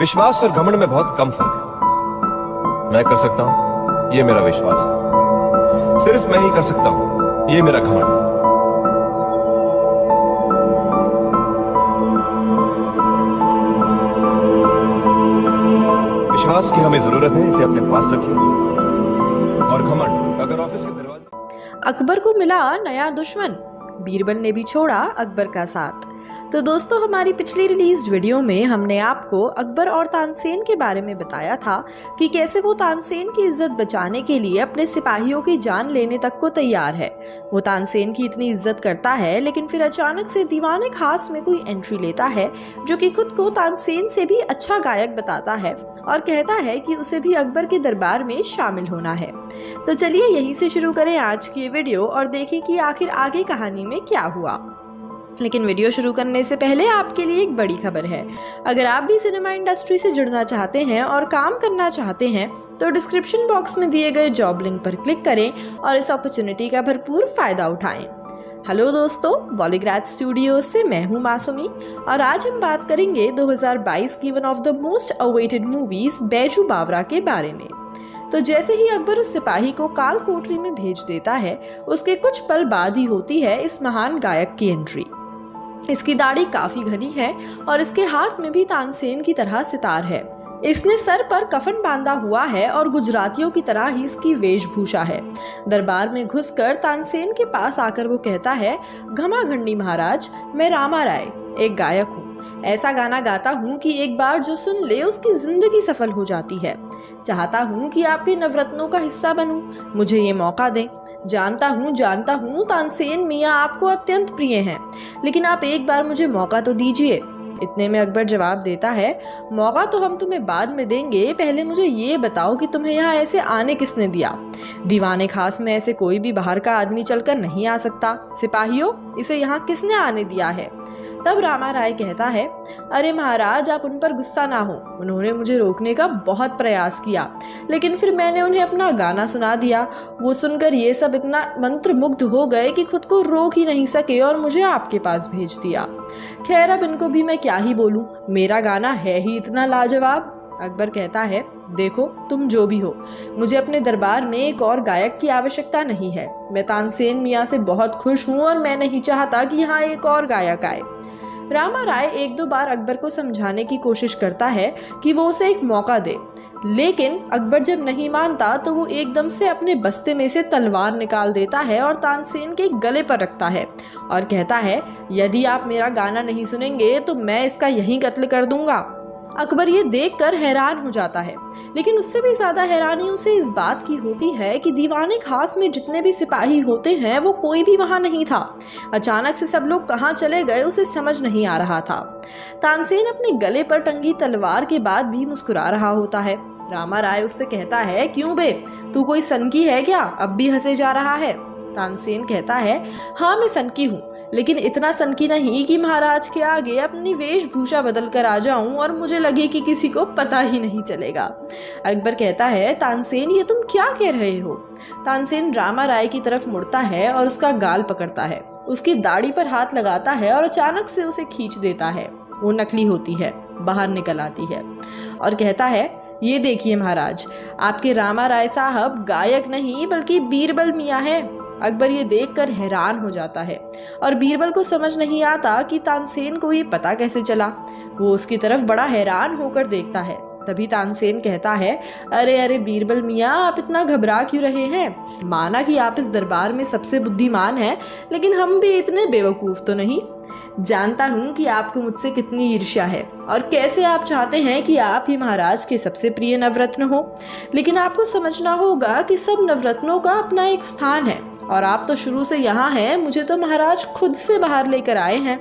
विश्वास और घमंड में बहुत कम फर्क है। मैं कर सकता हूं, ये मेरा विश्वास है। सिर्फ मैं ही कर सकता हूं, ये मेरा घमंड है। विश्वास की हमें जरूरत है, इसे अपने पास रखिए। और घमंड, अगर ऑफिस के दरवाजे। अकबर को मिला नया दुश्मन, बीरबल ने भी छोड़ा अकबर का साथ। तो दोस्तों, हमारी पिछली रिलीज्ड वीडियो में हमने आपको अकबर और तानसेन के बारे में बताया था कि कैसे वो तानसेन की इज्जत बचाने के लिए अपने सिपाहियों की जान लेने तक को तैयार है। वो तानसेन की इतनी इज्जत करता है, लेकिन फिर अचानक से दीवाने खास में कोई एंट्री लेता है जो कि खुद को तानसेन से भी अच्छा गायक बताता है और कहता है कि उसे भी अकबर के दरबार में शामिल होना है। तो चलिए यहीं से शुरू करें आज की ये वीडियो और देखें कि आखिर आगे कहानी में क्या हुआ। लेकिन वीडियो शुरू करने से पहले आपके लिए एक बड़ी खबर है। अगर आप भी सिनेमा इंडस्ट्री से जुड़ना चाहते हैं और काम करना चाहते हैं तो डिस्क्रिप्शन बॉक्स में दिए गए जॉब लिंक पर क्लिक करें और इस अपॉर्चुनिटी का भरपूर फायदा उठाएं। हेलो दोस्तों, बॉलीग्राज स्टूडियो से मैं हूं मासूमी और आज हम बात करेंगे 2022 की one of the most awaited movies Baiju Bawra के बारे में। तो जैसे ही अकबर उस सिपाही को काल कोठरी में भेज देता है, उसके कुछ पल बाद ही होती है इस महान गायक की एंट्री। इसकी दाढ़ी काफी घनी है और इसके हाथ में भी तानसेन की तरह सितार है। इसने सर पर कफन बांधा हुआ है और गुजरातियों की तरह ही इसकी वेशभूषा है। दरबार में घुसकर तानसेन के पास आकर वो कहता है, घमाघंडी महाराज, मैं रामा राय, एक गायक हूँ। ऐसा गाना गाता हूँ कि एक बार जो सुन ले उसकी जिंदगी सफल हो जाती है। चाहता हूँ कि आपके नवरत्नों का हिस्सा बनूं, मुझे ये मौका दें। जानता हूँ तानसेन मियाँ आपको अत्यंत प्रिय हैं, लेकिन आप एक बार मुझे मौका तो दीजिए। इतने में अकबर जवाब देता है, मौका तो हम तुम्हें बाद में देंगे, पहले मुझे ये बताओ कि तुम्हें यहाँ ऐसे आने किसने दिया। दीवाने खास में ऐसे कोई भी बाहर का आदमी चलकर नहीं आ सकता। सिपाहियों, इसे यहाँ किसने आने दिया है? तब रामा राय कहता है, अरे महाराज, आप उन पर गुस्सा ना हो। उन्होंने मुझे रोकने का बहुत प्रयास किया, लेकिन फिर मैंने उन्हें अपना गाना सुना दिया। वो सुनकर ये सब इतना मंत्रमुग्ध हो गए कि खुद को रोक ही नहीं सके और मुझे आपके पास भेज दिया। खैर, अब इनको भी मैं क्या ही बोलूं, मेरा गाना है ही इतना लाजवाब। अकबर कहता है, देखो तुम जो भी हो, मुझे अपने दरबार में एक और गायक की आवश्यकता नहीं है। मैं तानसेन मियाँ से बहुत खुश हूँ और मैं नहीं चाहता कि यहाँ एक और गायक आए। रामा राय एक दो बार अकबर को समझाने की कोशिश करता है कि वो उसे एक मौका दे, लेकिन अकबर जब नहीं मानता तो वो एकदम से अपने बस्ते में से तलवार निकाल देता है और तानसेन के गले पर रखता है और कहता है, यदि आप मेरा गाना नहीं सुनेंगे तो मैं इसका यहीं कत्ल कर दूंगा। अकबर ये देखकर हैरान हो जाता है, लेकिन उससे भी ज्यादा हैरानी उसे इस बात की होती है कि दीवाने खास में जितने भी सिपाही होते हैं वो कोई भी वहां नहीं था। अचानक से सब लोग कहाँ चले गए उसे समझ नहीं आ रहा था। तानसेन अपने गले पर टंगी तलवार के बाद भी मुस्कुरा रहा होता है। रामा राय उससे कहता है, क्यों बे, तू कोई सनकी है क्या? अब भी हंसे जा रहा है। तानसेन कहता है, हाँ मैं सनकी हूँ, लेकिन इतना सनकी नहीं कि महाराज के आगे अपनी वेशभूषा बदल कर आ जाऊं और मुझे लगे कि किसी को पता ही नहीं चलेगा। अकबर कहता है, तानसेन ये तुम क्या कह रहे हो? तानसेन रामा राय की तरफ मुड़ता है और उसका गाल पकड़ता है, उसकी दाढ़ी पर हाथ लगाता है और अचानक से उसे खींच देता है। वो नकली होती है, बाहर निकल आती है और कहता है, ये देखिए महाराज, आपके रामा राय साहब गायक नहीं बल्कि बीरबल मियाँ है। अकबर ये देखकर हैरान हो जाता है और बीरबल को समझ नहीं आता कि तानसेन को ये पता कैसे चला। वो उसकी तरफ बड़ा हैरान होकर देखता है। तभी तानसेन कहता है, अरे अरे बीरबल मियाँ, आप इतना घबरा क्यों रहे हैं? माना कि आप इस दरबार में सबसे बुद्धिमान हैं, लेकिन हम भी इतने बेवकूफ़ तो नहीं। जानता हूँ कि आपको मुझसे कितनी ईर्ष्या है और कैसे आप चाहते हैं कि आप ही महाराज के सबसे प्रिय नवरत्न हो, लेकिन आपको समझना होगा कि सब नवरत्नों का अपना एक स्थान है और आप तो शुरू से यहाँ हैं। मुझे तो महाराज खुद से बाहर लेकर आए हैं।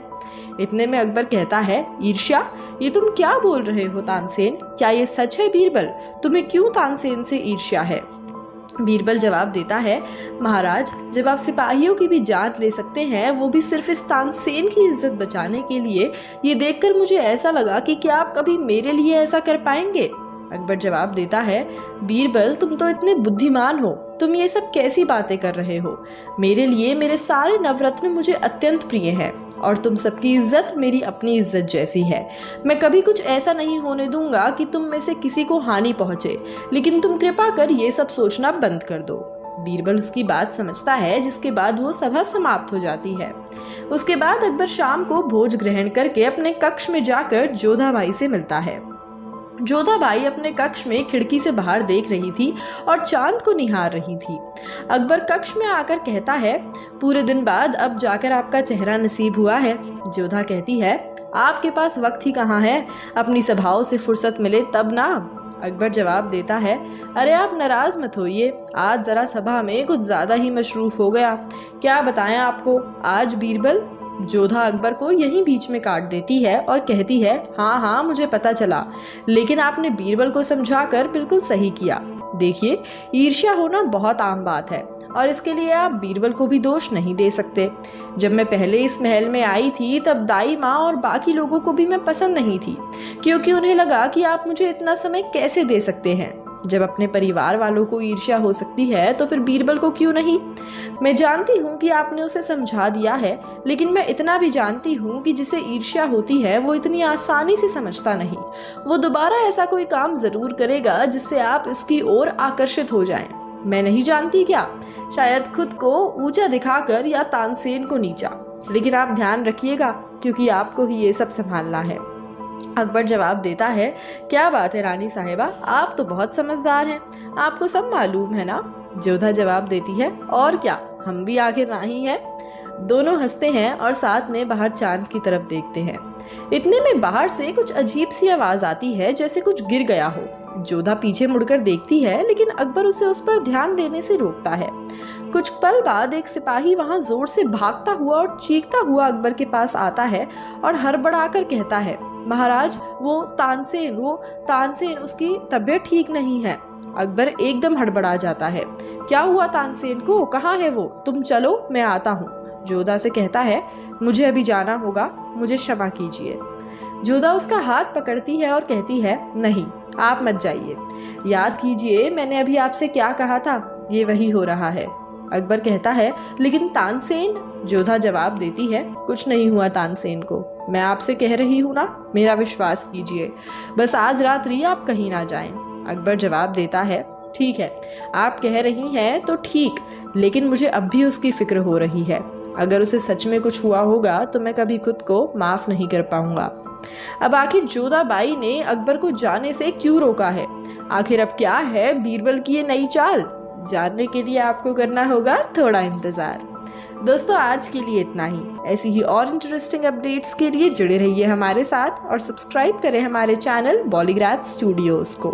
इतने में अकबर कहता है, ईर्ष्या, ये तुम क्या बोल रहे हो तानसेन? क्या ये सच है बीरबल? तुम्हें क्यों तानसेन से ईर्ष्या है? बीरबल जवाब देता है, महाराज, जब आप सिपाहियों की भी जान ले सकते हैं, वो भी सिर्फ इस तानसेन की इज्जत बचाने के लिए, ये देखकर मुझे ऐसा लगा कि क्या आप कभी मेरे लिए ऐसा कर पाएंगे? अकबर जवाब देता है, बीरबल, तुम तो इतने बुद्धिमान हो, तुम ये सब कैसी बातें कर रहे हो? मेरे लिए मेरे सारे नवरत्न मुझे अत्यंत प्रिय हैं और तुम सबकी इज्जत मेरी अपनी इज्जत जैसी है। मैं कभी कुछ ऐसा नहीं होने दूंगा कि तुम में से किसी को हानि पहुंचे, लेकिन तुम कृपा कर ये सब सोचना बंद कर दो। बीरबल उसकी बात समझता है, जिसके बाद वो सभा समाप्त हो जाती है। उसके बाद अकबर शाम को भोज ग्रहण करके अपने कक्ष में जाकर जोधा बाई से मिलता है। जोधा बाई अपने कक्ष में खिड़की से बाहर देख रही थी और चांद को निहार रही थी। अकबर कक्ष में आकर कहता है, पूरे दिन बाद अब जाकर आपका चेहरा नसीब हुआ है। जोधा कहती है, आपके पास वक्त ही कहाँ है, अपनी सभाओं से फुर्सत मिले तब ना। अकबर जवाब देता है, अरे आप नाराज मत होइए, आज जरा सभा में कुछ ज्यादा ही मशरूफ हो गया। क्या बताएं आपको आज बीरबल। जोधा अकबर को यहीं बीच में काट देती है और कहती है, हाँ हाँ मुझे पता चला, लेकिन आपने बीरबल को समझाकर बिल्कुल सही किया। देखिए, ईर्ष्या होना बहुत आम बात है और इसके लिए आप बीरबल को भी दोष नहीं दे सकते। जब मैं पहले इस महल में आई थी तब दाई माँ और बाकी लोगों को भी मैं पसंद नहीं थी, क्योंकि उन्हें लगा कि आप मुझे इतना समय कैसे दे सकते हैं। जब अपने परिवार वालों को ईर्ष्या हो सकती है तो फिर बीरबल को क्यों नहीं। मैं जानती हूँ कि आपने उसे समझा दिया है, लेकिन मैं इतना भी जानती हूँ कि जिसे ईर्ष्या होती है वो इतनी आसानी से समझता नहीं। वो दोबारा ऐसा कोई काम जरूर करेगा जिससे आप इसकी ओर आकर्षित हो जाएं। मैं नहीं जानती क्या, शायद खुद को ऊंचा दिखाकर या तानसेन को नीचा, लेकिन आप ध्यान रखिएगा क्योंकि आपको ही ये सब संभालना है। अकबर जवाब देता है, क्या बात है रानी साहिबा, आप तो बहुत समझदार हैं, आपको सब मालूम है ना। जोधा जवाब देती है, और क्या, हम भी आखिर रानी हैं। दोनों हंसते हैं और साथ में बाहर चांद की तरफ देखते हैं। इतने में बाहर से कुछ अजीब सी आवाज आती है, जैसे कुछ गिर गया हो। जोधा पीछे मुड़कर देखती है, लेकिन अकबर उसे उस पर ध्यान देने से रोकता है। कुछ पल बाद एक सिपाही वहां जोर से भागता हुआ और चीखता हुआ अकबर के पास आता है और हड़बड़ाकर कहता है, महाराज वो तानसेन उसकी तबीयत ठीक नहीं है। अकबर एकदम हड़बड़ा जाता है, क्या हुआ तानसेन को, कहाँ है वो, तुम चलो मैं आता हूँ। जोधा से कहता है, मुझे अभी जाना होगा, मुझे क्षमा कीजिए। जोधा उसका हाथ पकड़ती है और कहती है, नहीं आप मत जाइए, याद कीजिए मैंने अभी आपसे क्या कहा था, ये वही हो रहा है। अकबर कहता है, लेकिन तानसेन। जोधा जवाब देती है, कुछ नहीं हुआ तानसेन को, मैं आपसे कह रही हूँ ना, मेरा विश्वास कीजिए, बस आज रात्रि आप कहीं ना जाएं। अकबर जवाब देता है, ठीक है आप कह रही हैं तो ठीक, लेकिन मुझे अब भी उसकी फिक्र हो रही है। अगर उसे सच में कुछ हुआ होगा तो मैं कभी खुद को माफ नहीं कर पाऊंगा। अब आखिर जोधा बाई ने अकबर को जाने से क्यों रोका है, आखिर अब क्या है बीरबल की ये नई चाल, जानने के लिए आपको करना होगा थोड़ा इंतजार। दोस्तों आज के लिए इतना ही। ऐसी ही और इंटरेस्टिंग अपडेट्स के लिए जुड़े रहिए हमारे साथ और सब्सक्राइब करें हमारे चैनल बॉलीग्राफ स्टूडियोज को।